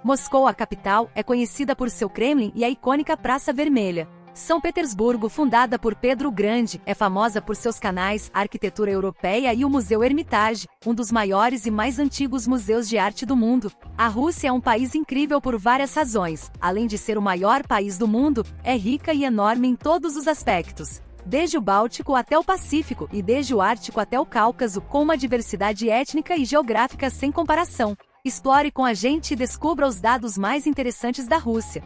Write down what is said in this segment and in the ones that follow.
Moscou, a capital, é conhecida por seu Kremlin e a icônica Praça Vermelha. São Petersburgo, fundada por Pedro o Grande, é famosa por seus canais, a arquitetura europeia e o Museu Hermitage, um dos maiores e mais antigos museus de arte do mundo. A Rússia é um país incrível por várias razões. Além de ser o maior país do mundo, é rica e enorme em todos os aspectos. Desde o Báltico até o Pacífico e desde o Ártico até o Cáucaso, com uma diversidade étnica e geográfica sem comparação. Explore com a gente e descubra os dados mais interessantes da Rússia.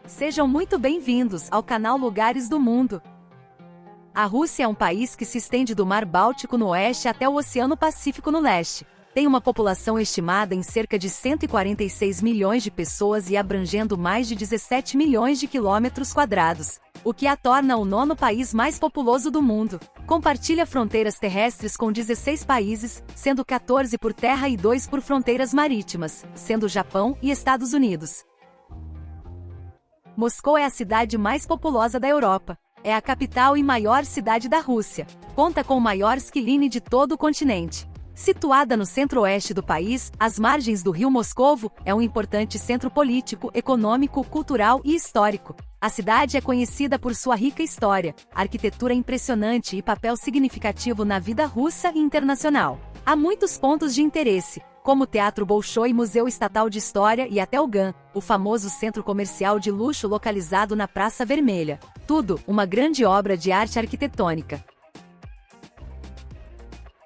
Sejam muito bem-vindos ao canal Lugares do Mundo. A Rússia é um país que se estende do Mar Báltico no oeste até o Oceano Pacífico no leste. Tem uma população estimada em cerca de 146 milhões de pessoas e abrangendo mais de 17 milhões de quilômetros quadrados, o que a torna o nono país mais populoso do mundo. Compartilha fronteiras terrestres com 16 países, sendo 14 por terra e 2 por fronteiras marítimas, sendo Japão e Estados Unidos. Moscou é a cidade mais populosa da Europa. É a capital e maior cidade da Rússia. Conta com o maior skiline de todo o continente. Situada no centro-oeste do país, às margens do rio Moscovo, é um importante centro político, econômico, cultural e histórico. A cidade é conhecida por sua rica história, arquitetura impressionante e papel significativo na vida russa e internacional. Há muitos pontos de interesse, como o Teatro Bolshoi, Museu Estatal de História e até o GAN, o famoso centro comercial de luxo localizado na Praça Vermelha. Tudo, uma grande obra de arte arquitetônica.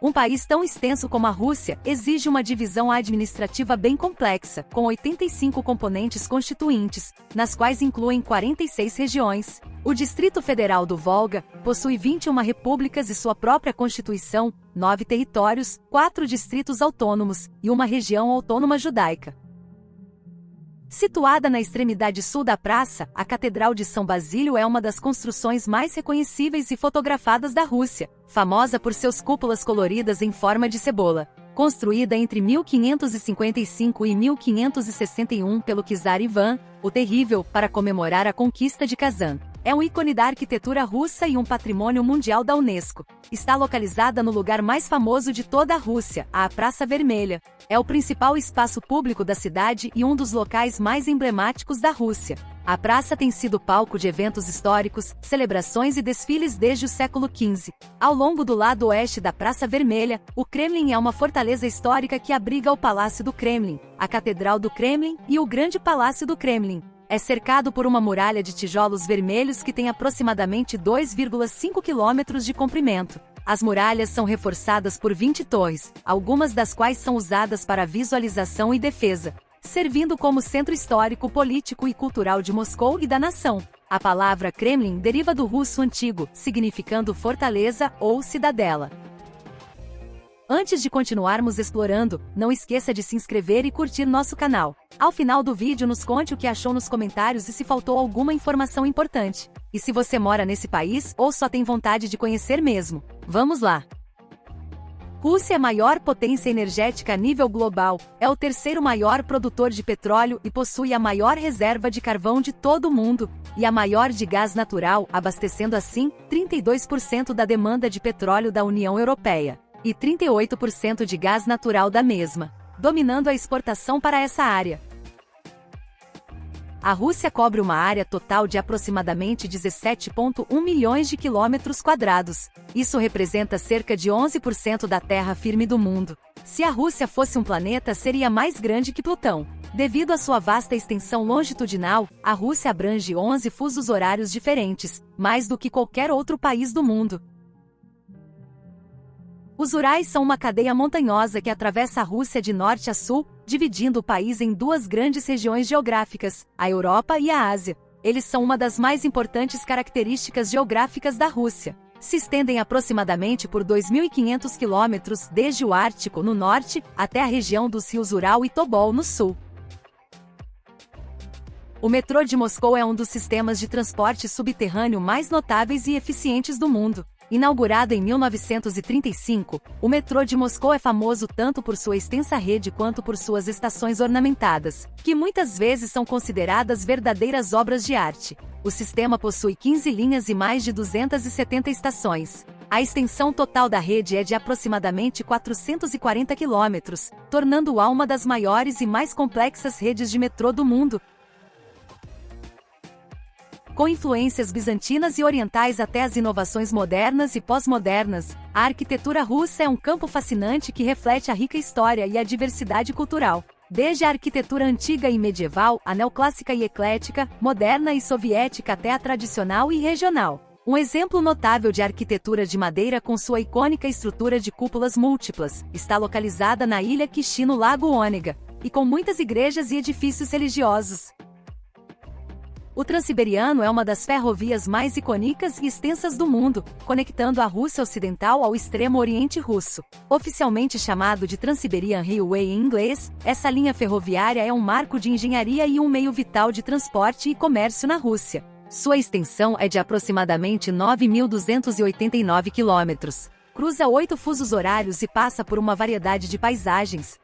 Um país tão extenso como a Rússia exige uma divisão administrativa bem complexa, com 85 componentes constituintes, nas quais incluem 46 regiões. O Distrito Federal do Volga possui 21 repúblicas e sua própria constituição, 9 territórios, 4 distritos autônomos e uma região autônoma judaica. Situada na extremidade sul da praça, a Catedral de São Basílio é uma das construções mais reconhecíveis e fotografadas da Rússia, famosa por seus cúpulas coloridas em forma de cebola. Construída entre 1555 e 1561 pelo czar Ivan, o Terrível, para comemorar a conquista de Kazan. É um ícone da arquitetura russa e um patrimônio mundial da Unesco. Está localizada no lugar mais famoso de toda a Rússia, a Praça Vermelha. É o principal espaço público da cidade e um dos locais mais emblemáticos da Rússia. A praça tem sido palco de eventos históricos, celebrações e desfiles desde o século XV. Ao longo do lado oeste da Praça Vermelha, o Kremlin é uma fortaleza histórica que abriga o Palácio do Kremlin, a Catedral do Kremlin e o Grande Palácio do Kremlin. É cercado por uma muralha de tijolos vermelhos que tem aproximadamente 2,5 quilômetros de comprimento. As muralhas são reforçadas por 20 torres, algumas das quais são usadas para visualização e defesa, servindo como centro histórico, político e cultural de Moscou e da nação. A palavra Kremlin deriva do russo antigo, significando fortaleza ou cidadela. Antes de continuarmos explorando, não esqueça de se inscrever e curtir nosso canal. Ao final do vídeo nos conte o que achou nos comentários e se faltou alguma informação importante. E se você mora nesse país ou só tem vontade de conhecer mesmo. Vamos lá! Rússia é a maior potência energética a nível global, é o terceiro maior produtor de petróleo e possui a maior reserva de carvão de todo o mundo, e a maior de gás natural, abastecendo assim 32% da demanda de petróleo da União Europeia. E 38% de gás natural da mesma, dominando a exportação para essa área. A Rússia cobre uma área total de aproximadamente 17,1 milhões de quilômetros quadrados. Isso representa cerca de 11% da terra firme do mundo. Se a Rússia fosse um planeta, seria mais grande que Plutão. Devido à sua vasta extensão longitudinal, a Rússia abrange 11 fusos horários diferentes, mais do que qualquer outro país do mundo. Os Urais são uma cadeia montanhosa que atravessa a Rússia de norte a sul, dividindo o país em duas grandes regiões geográficas, a Europa e a Ásia. Eles são uma das mais importantes características geográficas da Rússia. Se estendem aproximadamente por 2.500 quilômetros desde o Ártico no norte até a região dos rios Ural e Tobol no sul. O metrô de Moscou é um dos sistemas de transporte subterrâneo mais notáveis e eficientes do mundo. Inaugurado em 1935, o metrô de Moscou é famoso tanto por sua extensa rede quanto por suas estações ornamentadas, que muitas vezes são consideradas verdadeiras obras de arte. O sistema possui 15 linhas e mais de 270 estações. A extensão total da rede é de aproximadamente 440 quilômetros, tornando-a uma das maiores e mais complexas redes de metrô do mundo. Com influências bizantinas e orientais até as inovações modernas e pós-modernas, a arquitetura russa é um campo fascinante que reflete a rica história e a diversidade cultural. Desde a arquitetura antiga e medieval, a neoclássica e eclética, moderna e soviética até a tradicional e regional. Um exemplo notável de arquitetura de madeira com sua icônica estrutura de cúpulas múltiplas, está localizada na ilha Kishi no Lago Onega, e com muitas igrejas e edifícios religiosos. O Transiberiano é uma das ferrovias mais icônicas e extensas do mundo, conectando a Rússia Ocidental ao extremo oriente russo. Oficialmente chamado de Trans-Siberian Railway em inglês, essa linha ferroviária é um marco de engenharia e um meio vital de transporte e comércio na Rússia. Sua extensão é de aproximadamente 9.289 quilômetros. Cruza 8 fusos horários e passa por uma variedade de paisagens.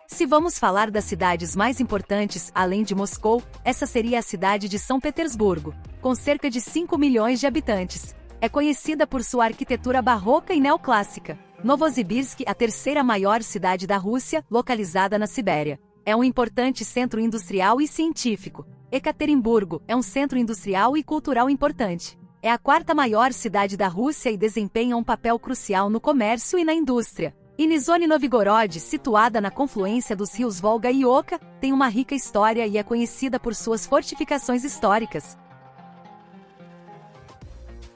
Se vamos falar das cidades mais importantes, além de Moscou, essa seria a cidade de São Petersburgo, com cerca de 5 milhões de habitantes. É conhecida por sua arquitetura barroca e neoclássica. Novosibirsk, a terceira maior cidade da Rússia, localizada na Sibéria. É um importante centro industrial e científico. Ekaterimburgo é um centro industrial e cultural importante. É a quarta maior cidade da Rússia e desempenha um papel crucial no comércio e na indústria. E Nizhny Novgorod, situada na confluência dos rios Volga e Oka, tem uma rica história e é conhecida por suas fortificações históricas.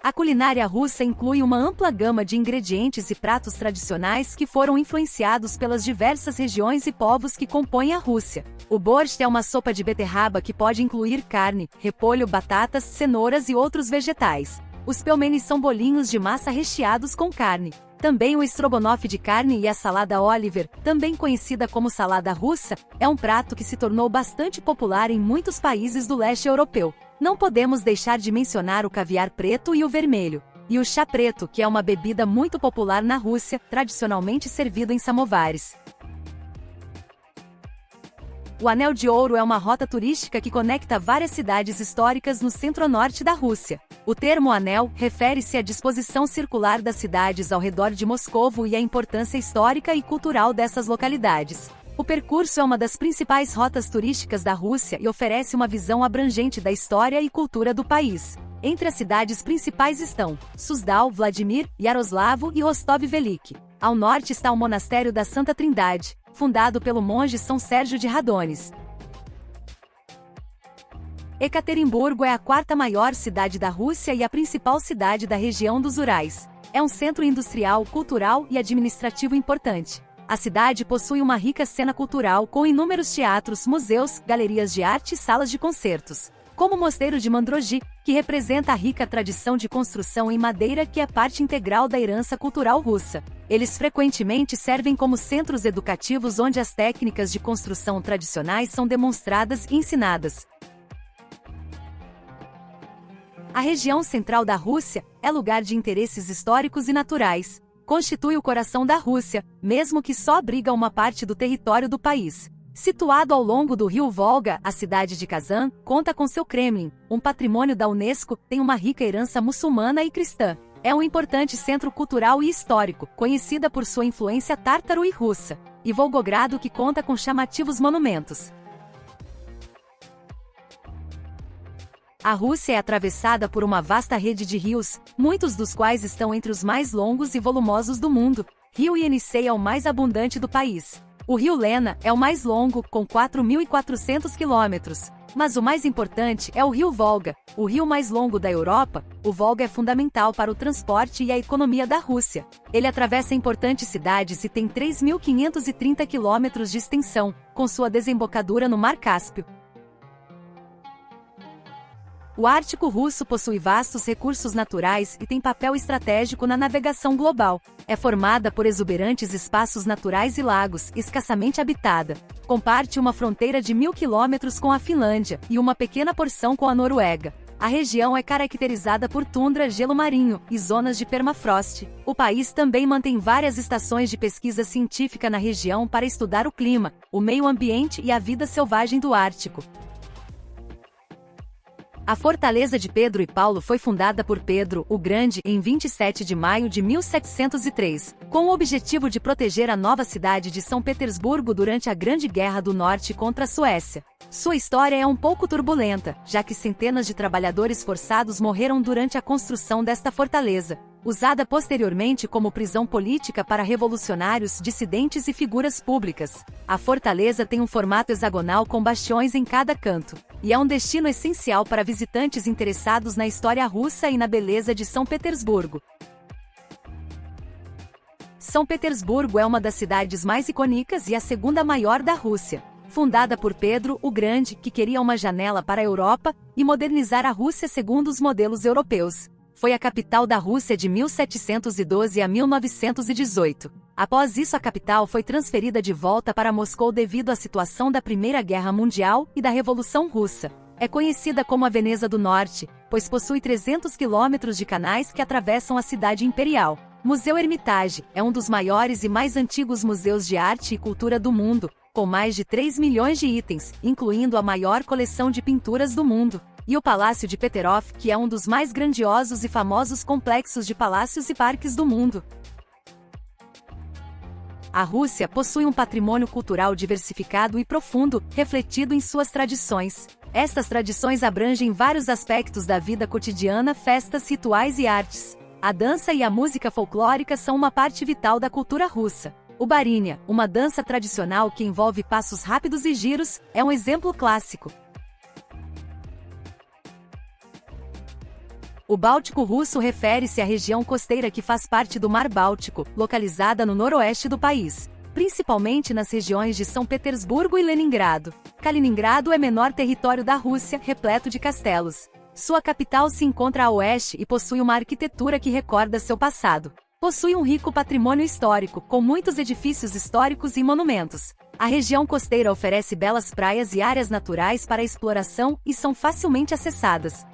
A culinária russa inclui uma ampla gama de ingredientes e pratos tradicionais que foram influenciados pelas diversas regiões e povos que compõem a Rússia. O borscht é uma sopa de beterraba que pode incluir carne, repolho, batatas, cenouras e outros vegetais. Os pelmenis são bolinhos de massa recheados com carne. Também o estrogonofe de carne e a salada Oliver, também conhecida como salada russa, é um prato que se tornou bastante popular em muitos países do leste europeu. Não podemos deixar de mencionar o caviar preto e o vermelho. E o chá preto, que é uma bebida muito popular na Rússia, tradicionalmente servido em samovares. O Anel de Ouro é uma rota turística que conecta várias cidades históricas no centro-norte da Rússia. O termo anel refere-se à disposição circular das cidades ao redor de Moscovo e à importância histórica e cultural dessas localidades. O percurso é uma das principais rotas turísticas da Rússia e oferece uma visão abrangente da história e cultura do país. Entre as cidades principais estão Suzdal, Vladimir, Yaroslavo e Rostov-Velik. Ao norte está o Monastério da Santa Trindade, fundado pelo monge São Sérgio de Radones. Ekaterimburgo é a quarta maior cidade da Rússia e a principal cidade da região dos Urais. É um centro industrial, cultural e administrativo importante. A cidade possui uma rica cena cultural com inúmeros teatros, museus, galerias de arte e salas de concertos. Como o Mosteiro de Mandrogi, que representa a rica tradição de construção em madeira que é parte integral da herança cultural russa. Eles frequentemente servem como centros educativos onde as técnicas de construção tradicionais são demonstradas e ensinadas. A região central da Rússia é lugar de interesses históricos e naturais. Constitui o coração da Rússia, mesmo que só abriga uma parte do território do país. Situado ao longo do rio Volga, a cidade de Kazan conta com seu Kremlin, um patrimônio da Unesco, tem uma rica herança muçulmana e cristã. É um importante centro cultural e histórico, conhecida por sua influência tártaro e russa. E Volgogrado, que conta com chamativos monumentos. A Rússia é atravessada por uma vasta rede de rios, muitos dos quais estão entre os mais longos e volumosos do mundo. Rio Yenisei é o mais abundante do país. O rio Lena é o mais longo, com 4.400 quilômetros. Mas o mais importante é o rio Volga, o rio mais longo da Europa. O Volga é fundamental para o transporte e a economia da Rússia. Ele atravessa importantes cidades e tem 3.530 quilômetros de extensão, com sua desembocadura no Mar Cáspio. O Ártico russo possui vastos recursos naturais e tem papel estratégico na navegação global. É formada por exuberantes espaços naturais e lagos, escassamente habitada. Comparte uma fronteira de 1.000 quilômetros com a Finlândia e uma pequena porção com a Noruega. A região é caracterizada por tundra, gelo marinho e zonas de permafrost. O país também mantém várias estações de pesquisa científica na região para estudar o clima, o meio ambiente e a vida selvagem do Ártico. A fortaleza de Pedro e Paulo foi fundada por Pedro o Grande em 27 de maio de 1703, com o objetivo de proteger a nova cidade de São Petersburgo durante a Grande Guerra do Norte contra a Suécia. Sua história é um pouco turbulenta, já que centenas de trabalhadores forçados morreram durante a construção desta fortaleza, usada posteriormente como prisão política para revolucionários, dissidentes e figuras públicas. A fortaleza tem um formato hexagonal com bastiões em cada canto, e é um destino essencial para visitantes interessados na história russa e na beleza de São Petersburgo. São Petersburgo é uma das cidades mais icônicas e a segunda maior da Rússia. Fundada por Pedro o Grande, que queria uma janela para a Europa e modernizar a Rússia segundo os modelos europeus. Foi a capital da Rússia de 1712 a 1918. Após isso, a capital foi transferida de volta para Moscou devido à situação da Primeira Guerra Mundial e da Revolução Russa. É conhecida como a Veneza do Norte, pois possui 300 quilômetros de canais que atravessam a cidade imperial. Museu Hermitage é um dos maiores e mais antigos museus de arte e cultura do mundo, com mais de 3 milhões de itens, incluindo a maior coleção de pinturas do mundo. E o Palácio de Peterhof, que é um dos mais grandiosos e famosos complexos de palácios e parques do mundo. A Rússia possui um patrimônio cultural diversificado e profundo, refletido em suas tradições. Estas tradições abrangem vários aspectos da vida cotidiana, festas, rituais e artes. A dança e a música folclórica são uma parte vital da cultura russa. O Barínia, uma dança tradicional que envolve passos rápidos e giros, é um exemplo clássico. O Báltico russo refere-se à região costeira que faz parte do Mar Báltico, localizada no noroeste do país, principalmente nas regiões de São Petersburgo e Leningrado. Kaliningrado é o menor território da Rússia, repleto de castelos. Sua capital se encontra a oeste e possui uma arquitetura que recorda seu passado. Possui um rico patrimônio histórico, com muitos edifícios históricos e monumentos. A região costeira oferece belas praias e áreas naturais para exploração e são facilmente acessadas.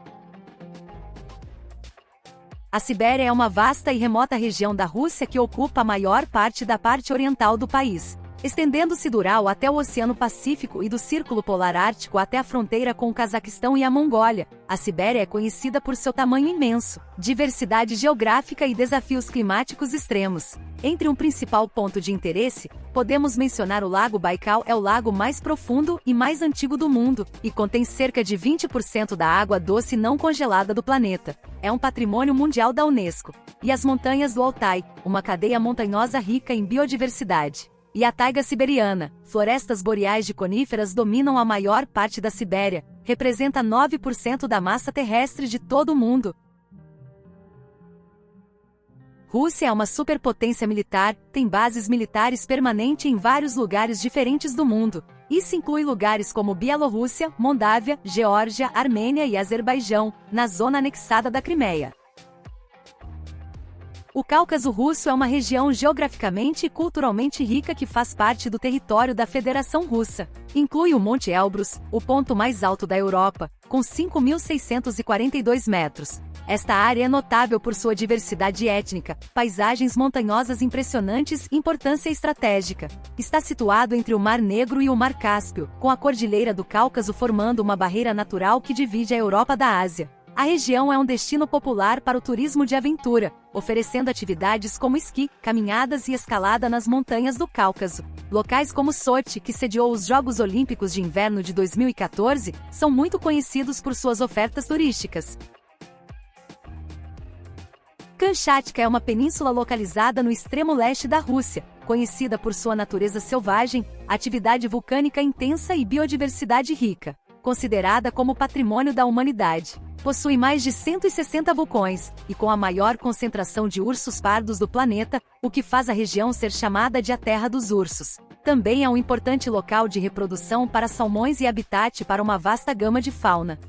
A Sibéria é uma vasta e remota região da Rússia que ocupa a maior parte da parte oriental do país, estendendo-se do Ural até o Oceano Pacífico e do Círculo Polar Ártico até a fronteira com o Cazaquistão e a Mongólia. A Sibéria é conhecida por seu tamanho imenso, diversidade geográfica e desafios climáticos extremos. Entre um principal ponto de interesse, podemos mencionar o Lago Baikal. É o lago mais profundo e mais antigo do mundo, e contém cerca de 20% da água doce não congelada do planeta. É um patrimônio mundial da Unesco. E as montanhas do Altai, uma cadeia montanhosa rica em biodiversidade. E a taiga siberiana, florestas boreais de coníferas dominam a maior parte da Sibéria, representa 9% da massa terrestre de todo o mundo. Rússia é uma superpotência militar, tem bases militares permanentes em vários lugares diferentes do mundo. Isso inclui lugares como Bielorrússia, Moldávia, Geórgia, Armênia e Azerbaijão, na zona anexada da Crimeia. O Cáucaso Russo é uma região geograficamente e culturalmente rica que faz parte do território da Federação Russa. Inclui o Monte Elbrus, o ponto mais alto da Europa, com 5.642 metros. Esta área é notável por sua diversidade étnica, paisagens montanhosas impressionantes e importância estratégica. Está situado entre o Mar Negro e o Mar Cáspio, com a Cordilheira do Cáucaso formando uma barreira natural que divide a Europa da Ásia. A região é um destino popular para o turismo de aventura, oferecendo atividades como esqui, caminhadas e escalada nas montanhas do Cáucaso. Locais como Sochi, que sediou os Jogos Olímpicos de Inverno de 2014, são muito conhecidos por suas ofertas turísticas. Kamchatka é uma península localizada no extremo leste da Rússia, conhecida por sua natureza selvagem, atividade vulcânica intensa e biodiversidade rica. Considerada como patrimônio da humanidade, possui mais de 160 vulcões, e com a maior concentração de ursos pardos do planeta, o que faz a região ser chamada de a Terra dos Ursos. Também é um importante local de reprodução para salmões e habitat para uma vasta gama de fauna.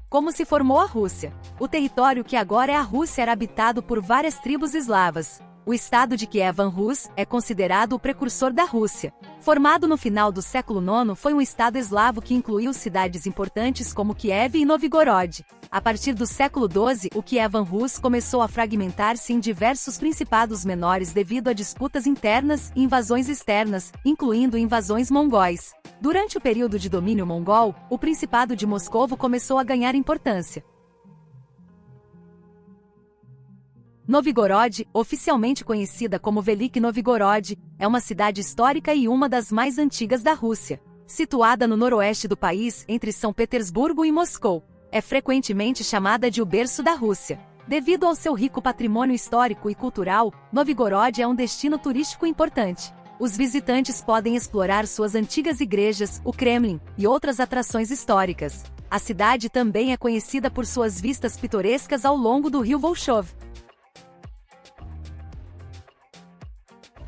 Como se formou a Rússia? O território que agora é a Rússia era habitado por várias tribos eslavas. O estado de Kievan Rus é considerado o precursor da Rússia. Formado no final do século IX, foi um estado eslavo que incluiu cidades importantes como Kiev e Novgorod. A partir do século XII, o Kievan Rus começou a fragmentar-se em diversos principados menores devido a disputas internas e invasões externas, incluindo invasões mongóis. Durante o período de domínio mongol, o Principado de Moscovo começou a ganhar importância. Novgorod, oficialmente conhecida como Velik Novgorod, é uma cidade histórica e uma das mais antigas da Rússia. Situada no noroeste do país, entre São Petersburgo e Moscou, é frequentemente chamada de o berço da Rússia. Devido ao seu rico patrimônio histórico e cultural, Novgorod é um destino turístico importante. Os visitantes podem explorar suas antigas igrejas, o Kremlin e outras atrações históricas. A cidade também é conhecida por suas vistas pitorescas ao longo do rio Volkhov.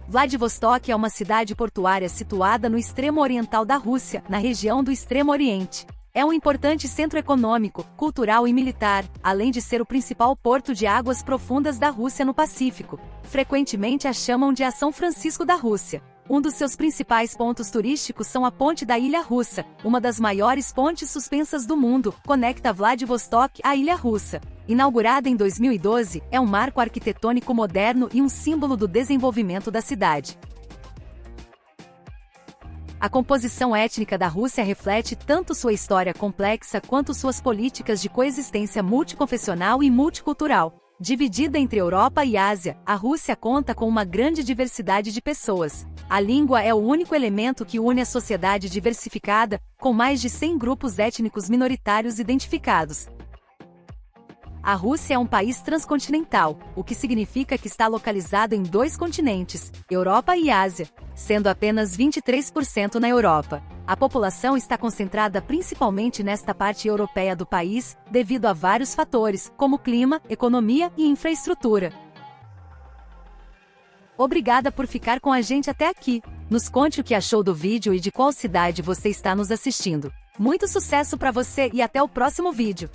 Vladivostok é uma cidade portuária situada no extremo oriental da Rússia, na região do Extremo Oriente. É um importante centro econômico, cultural e militar, além de ser o principal porto de águas profundas da Rússia no Pacífico. Frequentemente a chamam de a São Francisco da Rússia. Um dos seus principais pontos turísticos são a Ponte da Ilha Russa, uma das maiores pontes suspensas do mundo, conecta Vladivostok à Ilha Russa. Inaugurada em 2012, é um marco arquitetônico moderno e um símbolo do desenvolvimento da cidade. A composição étnica da Rússia reflete tanto sua história complexa quanto suas políticas de coexistência multiconfessional e multicultural. Dividida entre Europa e Ásia, a Rússia conta com uma grande diversidade de pessoas. A língua é o único elemento que une a sociedade diversificada, com mais de 100 grupos étnicos minoritários identificados. A Rússia é um país transcontinental, o que significa que está localizado em 2 continentes, Europa e Ásia, sendo apenas 23% na Europa. A população está concentrada principalmente nesta parte europeia do país, devido a vários fatores, como clima, economia e infraestrutura. Obrigada por ficar com a gente até aqui. Nos conte o que achou do vídeo e de qual cidade você está nos assistindo. Muito sucesso para você e até o próximo vídeo!